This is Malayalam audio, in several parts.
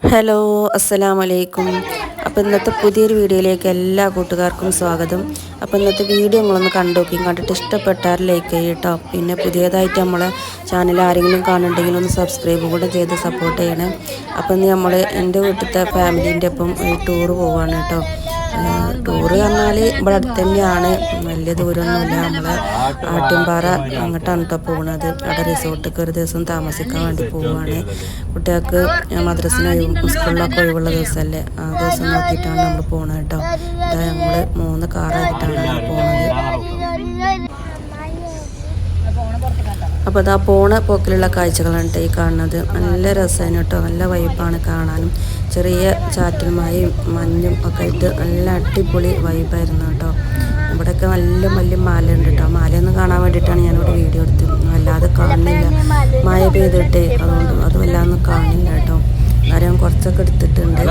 ഹലോ അസ്സലാമു അലൈക്കും. അപ്പോൾ ഇന്നത്തെ പുതിയൊരു വീഡിയോയിലേക്ക് എല്ലാ കൂട്ടുകാർക്കും സ്വാഗതം. അപ്പോൾ ഇന്നത്തെ വീഡിയോ നിങ്ങളൊന്ന് കണ്ടിട്ട് ഇഷ്ടപ്പെട്ടാൽ ലൈക്ക് ചെയ്യട്ടോ. പിന്നെ പുതിയതായിട്ട് നമ്മളെ ചാനൽ ആരെങ്കിലും കാണുന്നുണ്ടെങ്കിൽ ഒന്ന് സബ്സ്ക്രൈബ് കൂടെ ചെയ്ത് സപ്പോർട്ട് ചെയ്യണേ. അപ്പോൾ ഇന്ന് നമ്മൾ എൻ്റെ വീട്ടിലത്തെ ഫാമിലീൻ്റെ ഒപ്പം ഒരു ടൂറ് പോവാണ് കേട്ടോ. ടൂറ് പറഞ്ഞാൽ ഇവിടെ അടുത്ത് തന്നെയാണ്, വലിയ ദൂരമൊന്നുമില്ല. നമ്മളെ ആട്ടിൻപാറ അങ്ങോട്ടാണ് കേട്ടോ പോകുന്നത്. അവിടെ റിസോർട്ടിലേക്ക് ഒരു ദിവസം താമസിക്കാൻ വേണ്ടി പോവുകയാണ്. കുട്ടികൾക്ക് മദ്രസിന് സ്കൂളിലൊക്കെ ഒഴിവുള്ള ദിവസമല്ലേ, ആ ദിവസം നോക്കിയിട്ടാണ് നമ്മൾ പോകുന്നത് കേട്ടോ. ഇതാ നമ്മൾ 3 കാറായിട്ടാണ് പോകുന്നത്. അപ്പോൾ അതാ പോണ പോക്കിലുള്ള കാഴ്ചകളാണ് കേട്ടോ ഈ കാണുന്നത്. നല്ല രസമാണ് കേട്ടോ, നല്ല വൈബാണ് കാണാനും. ചെറിയ ചാറ്റൽ മഴയും മഞ്ഞും ഒക്കെ ആയിട്ട് നല്ല അടിപൊളി വൈബായിരുന്നു കേട്ടോ. ഇവിടെയൊക്കെ നല്ല വലിയ മലയുണ്ട് കേട്ടോ. മലയൊന്ന് കാണാൻ വേണ്ടിയിട്ടാണ് ഞാനിവിടെ വീഡിയോ എടുത്തത്. വല്ലാതെ കാണുന്നില്ല, മഴ പെയ്തിട്ടേ, അതുകൊണ്ട് അത് വല്ലാതൊന്നും കാണില്ല കേട്ടോ. കാര്യം കുറച്ചൊക്കെ എടുത്തിട്ടുണ്ട്.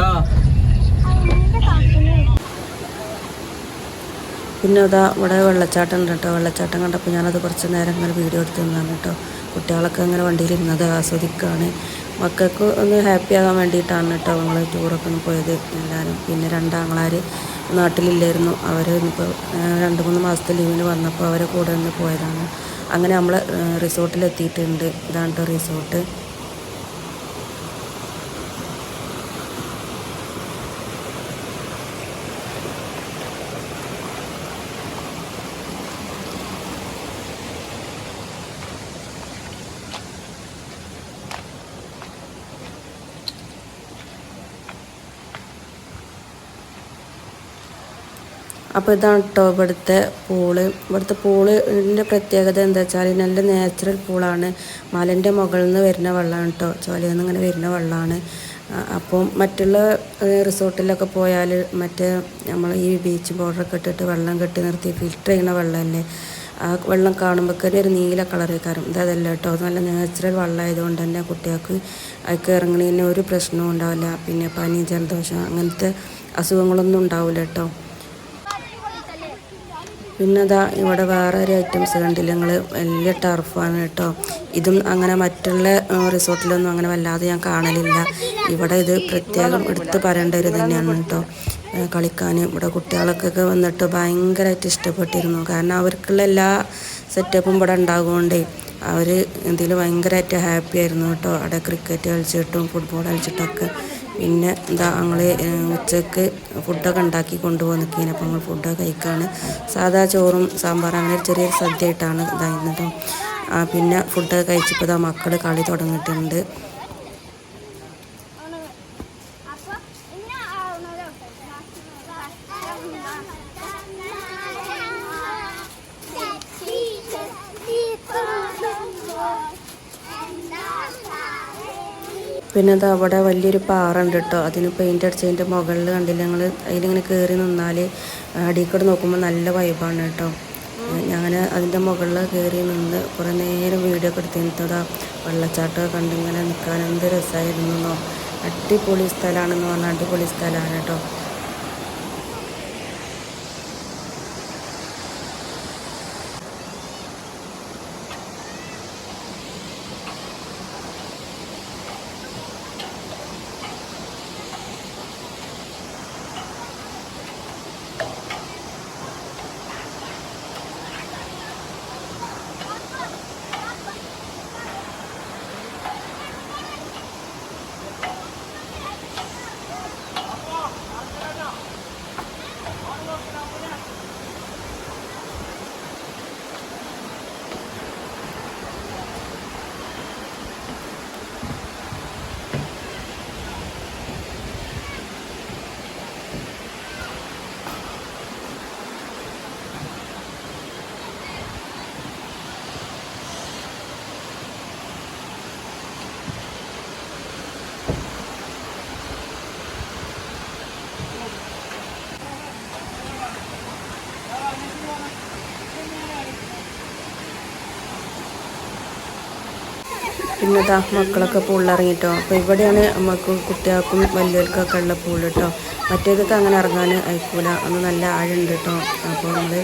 പിന്നെ അതാ ഇവിടെ വെള്ളച്ചാട്ടം ഉണ്ട് കേട്ടോ. വെള്ളച്ചാട്ടം കണ്ടപ്പോൾ ഞാനത് കുറച്ച് നേരം ഇങ്ങനെ വീഡിയോ എടുത്ത് നിന്നാണ് കേട്ടോ. കുട്ടികളൊക്കെ അങ്ങനെ വണ്ടിയിലിരുന്നത് ആസ്വദിക്കുകയാണ്. മക്കൾക്ക് ഒന്ന് ഹാപ്പി ആകാൻ വേണ്ടിയിട്ടാണ് കേട്ടോ ഞങ്ങൾ ടൂറൊക്കെ ഒന്ന് പോയത് എല്ലാവരും. പിന്നെ 2 ആങ്ങളമാർ നാട്ടിലില്ലായിരുന്നു. അവർ ഇപ്പോൾ 2-3 മാസത്തെ ലീവിന് വന്നപ്പോൾ അവരെ കൂടെ ഒന്ന് പോയതാണ്. അങ്ങനെ നമ്മൾ റിസോർട്ടിലെത്തിയിട്ടുണ്ട്. ഇതാണ് കേട്ടോ റിസോർട്ട്. അപ്പോൾ ഇതാണ് കേട്ടോ ഇവിടുത്തെ പൂള്. ഇവിടുത്തെ പൂളിൻ്റെ പ്രത്യേകത എന്താ വെച്ചാൽ നല്ല നാച്ചുറൽ പൂളാണ്. മലൻ്റെ മുകളിൽ നിന്ന് വരുന്ന വെള്ളമാണ് കേട്ടോ, ചോലയിൽ നിന്ന് ഇങ്ങനെ വരുന്ന വെള്ളമാണ്. അപ്പോൾ മറ്റുള്ള റിസോർട്ടിലൊക്കെ പോയാൽ മറ്റേ നമ്മൾ ഈ ബീച്ച് ബോർഡറൊക്കെ ഇട്ടിട്ട് വെള്ളം കെട്ടി നിർത്തി ഫിൽറ്റർ ചെയ്യുന്ന വെള്ളമല്ലേ, ആ വെള്ളം കാണുമ്പോഴേക്കും ഒരു നീല കളറേക്കാരം. ഇതല്ല കേട്ടോ, നല്ല നാച്ചുറൽ വെള്ളമായതുകൊണ്ട് തന്നെ കുട്ടികൾക്ക് അതിലേക്ക് ഇറങ്ങുന്നതിന് ഒരു പ്രശ്നവും ഉണ്ടാവില്ല. പിന്നെ പനി, ജലദോഷം അങ്ങനത്തെ അസുഖങ്ങളൊന്നും ഉണ്ടാവില്ല കേട്ടോ. പിന്നെ അതാ ഇവിടെ വേറെ ഒരു ഐറ്റംസ് കണ്ടില്ല നിങ്ങൾ, വലിയ ടർഫാണ് കേട്ടോ. ഇതും അങ്ങനെ മറ്റുള്ള റിസോർട്ടിലൊന്നും അങ്ങനെ വല്ലാതെ ഞാൻ കാണലില്ല. ഇവിടെ ഇത് പ്രത്യേകം എടുത്ത് പറയേണ്ട ഒരു തന്നെയാണ് കേട്ടോ. കളിക്കാൻ ഇവിടെ കുട്ടികൾക്കൊക്കെ വന്നിട്ട് ഭയങ്കരമായിട്ട് ഇഷ്ടപ്പെട്ടിരുന്നു. കാരണം അവർക്കുള്ള എല്ലാ സെറ്റപ്പും ഇവിടെ ഉണ്ടാകുകൊണ്ടേ അവർ ഇതിൽ ഭയങ്കരമായിട്ട് ഹാപ്പി ആയിരുന്നു കേട്ടോ. അവിടെ ക്രിക്കറ്റ് കളിച്ചിട്ടും ഫുട്ബോൾ കളിച്ചിട്ടൊക്കെ. പിന്നെ എന്താ ഞങ്ങൾ ഉച്ചയ്ക്ക് ഫുഡൊക്കെ ഉണ്ടാക്കി കൊണ്ടുപോകുന്നൊക്കെയാണ്. അപ്പോൾ ഞങ്ങൾ ഫുഡൊക്കെ കഴിക്കുകയാണ്. സാധാ ചോറും സാമ്പാറും അങ്ങനെ ചെറിയൊരു സദ്യയായിട്ടാണ് ഇതായിരുന്നത്. പിന്നെ ഫുഡൊക്കെ കഴിച്ചപ്പോൾ ഇതാ മക്കൾ കളി തുടങ്ങിയിട്ടുണ്ട്. പിന്നെ അത് അവിടെ വലിയൊരു പാറ ഉണ്ട് കേട്ടോ. അതിന് പെയിൻ്റ് അടിച്ചതിൻ്റെ മുകളിൽ കണ്ടില്ല ഞങ്ങൾ, അതിലിങ്ങനെ കയറി നിന്നാൽ അടിക്കൂടെ നോക്കുമ്പോൾ നല്ല വൈബാണ് കേട്ടോ. ഞാൻ അതിൻ്റെ മുകളിൽ കയറി നിന്ന് കുറേ നേരം വീഡിയോ ഒക്കെ എടുത്തിരുന്നതാ. വെള്ളച്ചാട്ടമൊക്കെ കണ്ടിങ്ങനെ നിൽക്കാൻ എന്ത് രസമായിരുന്നോ. അടിപൊളി സ്ഥലമാണെന്ന് പറഞ്ഞാൽ അടിപൊളി സ്ഥലമാണ് കേട്ടോ. പിന്നെ ഇതാ മക്കളൊക്കെ പൂളിലിറങ്ങിട്ടോ. അപ്പോൾ ഇവിടെയാണ് നമുക്ക് കുട്ടികൾക്കും വലിയവർക്കൊക്കെ ഉള്ള പൂൾ കേട്ടോ. മറ്റേതൊക്കെ അങ്ങനെ ഇറങ്ങാൻ അയക്കൂല, അന്ന് നല്ല ആഴുണ്ട് കേട്ടോ. അപ്പോൾ നമ്മൾ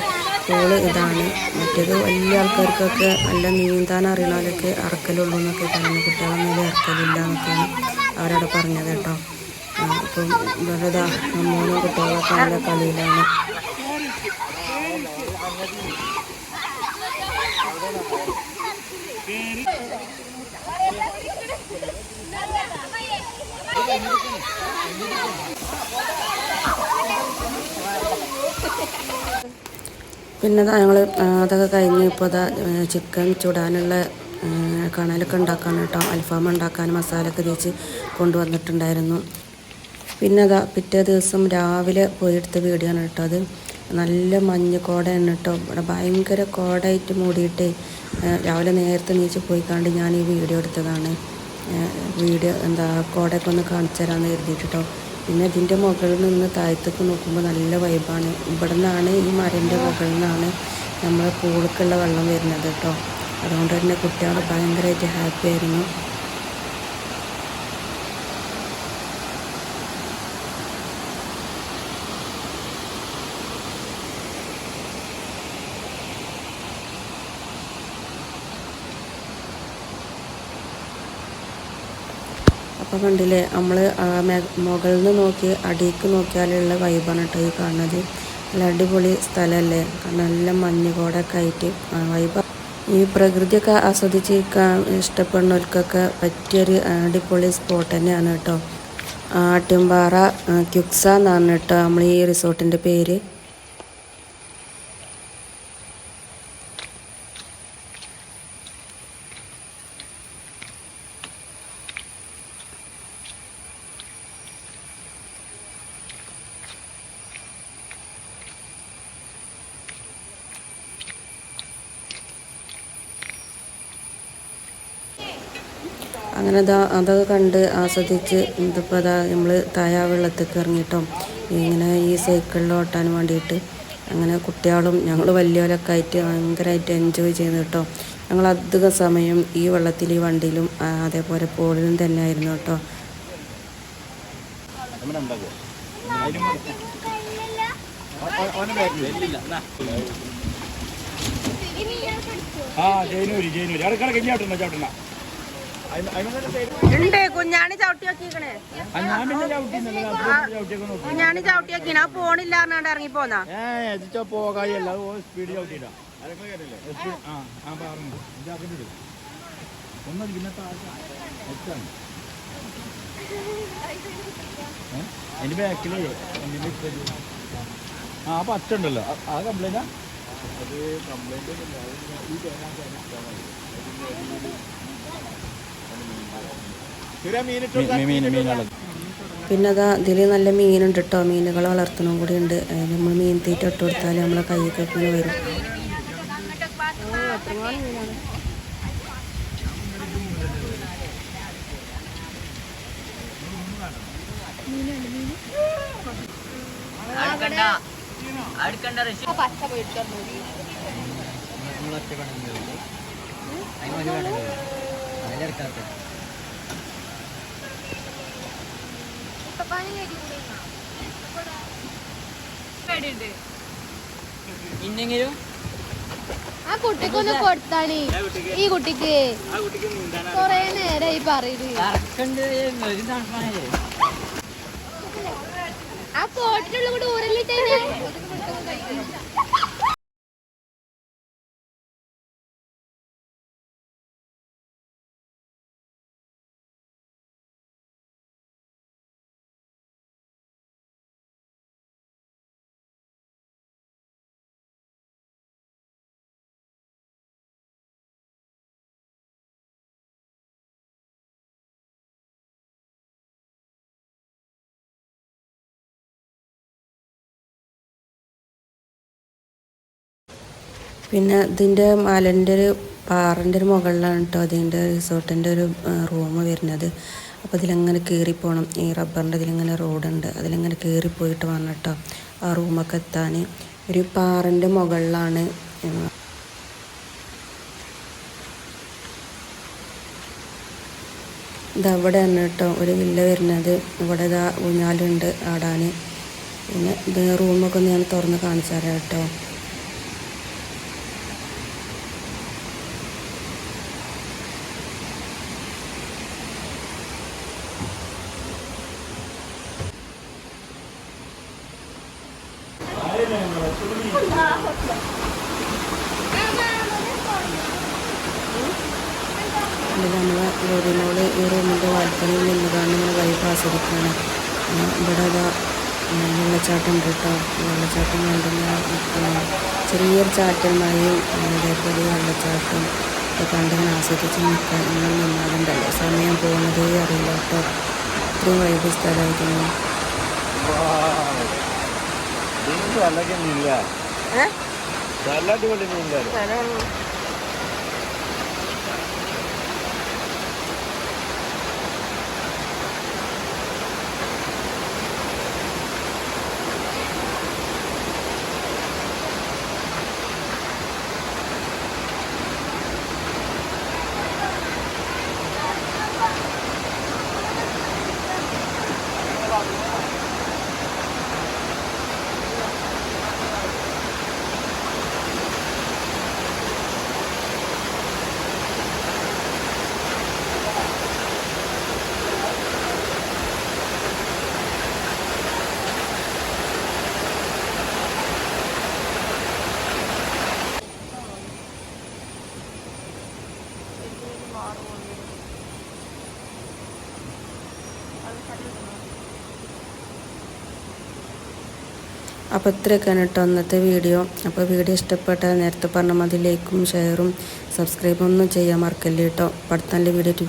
പൂള് ഇതാണ്. മറ്റേത് വലിയ ആൾക്കാർക്കൊക്കെ നല്ല നീന്താൻ അറിയണവരൊക്കെ ഇറക്കലുള്ളൂ എന്നൊക്കെ പറഞ്ഞു. കുട്ടികളൊന്നും ഇറക്കലില്ല എന്നൊക്കെയാണ് അവരവിടെ പറഞ്ഞത് കേട്ടോ. അപ്പം വെറുതെ 3 കുട്ടികളൊക്കെ നല്ല കളിയിലാണ്. പിന്നെ ഞങ്ങൾ അതൊക്കെ കഴിഞ്ഞ് ഇപ്പോൾ ചിക്കൻ ചുടാനുള്ള കണലൊക്കെ ഉണ്ടാക്കാൻ കേട്ടോ. അൽഫാം ഉണ്ടാക്കാൻ മസാലയൊക്കെ തേച്ച് കൊണ്ടുവന്നിട്ടുണ്ടായിരുന്നു. പിന്നെ പിറ്റേ ദിവസം രാവിലെ പോയെടുത്ത വീഡിയോ ആണ് കേട്ടോ അത്. നല്ല മഞ്ഞ് കോടയാണ് കേട്ടോ. ഇവിടെ ഭയങ്കര കോടയായിട്ട് മൂടിയിട്ട് രാവിലെ നേരത്തെ നീച്ച് പോയിക്കാണ്ട് ഞാൻ ഈ വീഡിയോ എടുത്തതാണ്. വീഡിയോ കോടയൊക്കെ ഒന്ന് കാണിച്ചു തരാമെന്ന് കരുതിയിട്ട് കേട്ടോ. പിന്നെ ഇതിൻ്റെ മുകളിൽ നിന്ന് താഴത്തേക്ക് നോക്കുമ്പോൾ നല്ല വൈബാണ്. ഇവിടെ നിന്നാണ് ഈ മരൻ്റെ മുകളിൽ നിന്നാണ് നമ്മൾ പൂളിക്കുള്ള വെള്ളം വരുന്നത് കേട്ടോ. അതുകൊണ്ട് തന്നെ കുട്ടികൾ ഭയങ്കരമായിട്ട് ഹാപ്പി ആയിരുന്നു. അപ്പോൾ കണ്ടില്ലേ, നമ്മൾ മുകളിൽ നിന്ന് നോക്കി അടിയിലേക്ക് നോക്കിയാലുള്ള വൈബാണ് കേട്ടോ ഈ കാണുന്നത്. നല്ല അടിപൊളി സ്ഥലമല്ലേ, നല്ല മഞ്ഞുകോടൊക്കെ ആയിട്ട് വൈബ്. ഈ പ്രകൃതിയൊക്കെ ആസ്വദിച്ചിരിക്കാൻ ഇഷ്ടപ്പെടുന്നവർക്കൊക്കെ പറ്റിയൊരു അടിപൊളി സ്പോട്ട് തന്നെയാണ് കേട്ടോ. ആട്ട്യംപാറ ക്യുക്സ എന്നാണ് കേട്ടോ നമ്മൾ ഈ റിസോർട്ടിൻ്റെ പേര്. അങ്ങനെ അതൊക്കെ കണ്ട് ആസ്വദിച്ച് ഇതിപ്പോൾ നമ്മൾ വെള്ളത്തേക്ക് ഇറങ്ങിയിട്ടോ ഇങ്ങനെ ഈ സൈക്കിളിൽ ഓട്ടാൻ വേണ്ടിയിട്ട്. അങ്ങനെ കുട്ടികളും ഞങ്ങൾ വലിയവരൊക്കെ ആയിട്ട് ഭയങ്കരമായിട്ട് എൻജോയ് ചെയ്യുന്നു കേട്ടോ. ഞങ്ങൾ അധിക സമയം ഈ വെള്ളത്തിൽ ഈ വണ്ടിയിലും അതേപോലെ പോളിലും തന്നെ ആയിരുന്നു കേട്ടോ. ഉണ്ട് കുഞ്ഞാണി ചവിട്ടി നോക്കിക്കണേ. കുഞ്ഞാണി ചവിട്ടി നോക്കിന പോണില്ല പറഞ്ഞാണ്ട് ഇറങ്ങി പോന്നാ. എന്റെ ബാക്കിലേ പച്ചുണ്ടല്ലോ ആ കംപ്ലൈന്റാ. അത് കംപ്ലൈന്റ് പിന്നെ ഇതിൽ നല്ല മീനുണ്ട് കേട്ടോ. മീനുകൾ വളർത്തണം കൂടി ഉണ്ട്. നമ്മൾ മീൻ തീറ്റ ഇട്ട് കൊടുത്താൽ നമ്മളെ കൈയൊക്കെ ഇങ്ങനെ വരും. ആ കുട്ടിക്കൊന്ന് കൊടുത്താണി. ഈ കുട്ടിക്ക് കൊറേ നേരായി പറയുന്നത്. ആ കോട്ടിനുള്ള കൂടെ ഊരലിട്ടേ. പിന്നെ ഇതിൻ്റെ മലൻ്റെ ഒരു പാറൻ്റെ ഒരു മുകളിലാണ് കേട്ടോ അതിൻ്റെ റിസോർട്ടിൻ്റെ ഒരു റൂം വരുന്നത്. അപ്പോൾ ഇതിലങ്ങനെ കയറിപ്പോകണം. ഈ റബ്ബറിൻ്റെ ഇതിലിങ്ങനെ റോഡുണ്ട്, അതിലിങ്ങനെ കയറിപ്പോയിട്ട് വേണം കേട്ടോ ആ റൂമൊക്കെ എത്താൻ. ഒരു പാറൻ്റെ മുകളിലാണ്. ഇതവിടെയാണ് കേട്ടോ ഒരു വില്ല വരുന്നത്. ഇവിടെ ഊഞ്ഞാലുണ്ട് ആടാൻ. പിന്നെ ഇത് റൂമൊക്കെ ഒന്ന് ഞാൻ തുറന്ന് കാണിച്ചു തരാം കേട്ടോ. നമ്മളെ റോഡിനോട് ഈ റൂമിൻ്റെ വാൽപ്പണിയിൽ നിന്നുകൊണ്ട് ഇങ്ങനെ വൈബ് ആസ്വദിക്കുകയാണ്. ഇവിടെ അതാ വെള്ളച്ചാട്ടം ഉണ്ട് കേട്ടോ. വെള്ളച്ചാട്ടം കണ്ടിങ്ങനെ നിൽക്കണം. ചെറിയൊരു ചാറ്റൽ മഴയും അതേപോലെ വെള്ളച്ചാട്ടം ഒക്കെ കണ്ടിങ്ങനെ ആസ്വദിച്ച് നിൽക്കാൻ ഇങ്ങനെ നിന്നാലുണ്ടല്ലോ സമയം പോകുന്നതേ അറിയില്ല കേട്ടോ. ഇത്രയും വൈബ് സ്ഥലമായിരുന്നു. നല്ല അടിപൊളി മീനില്ല. അപ്പോൾ ഇത്രയൊക്കെയാണ് കേട്ടോ ഇന്നത്തെ വീഡിയോ. അപ്പോൾ വീഡിയോ ഇഷ്ടപ്പെട്ടാൽ നേരത്തെ പറഞ്ഞ മതി ലൈക്കും ഷെയറും സബ്സ്ക്രൈബും ഒന്നും ചെയ്യാൻ മറക്കല്ലേ കേട്ടോ. അടുത്ത നല്ല വീഡിയോ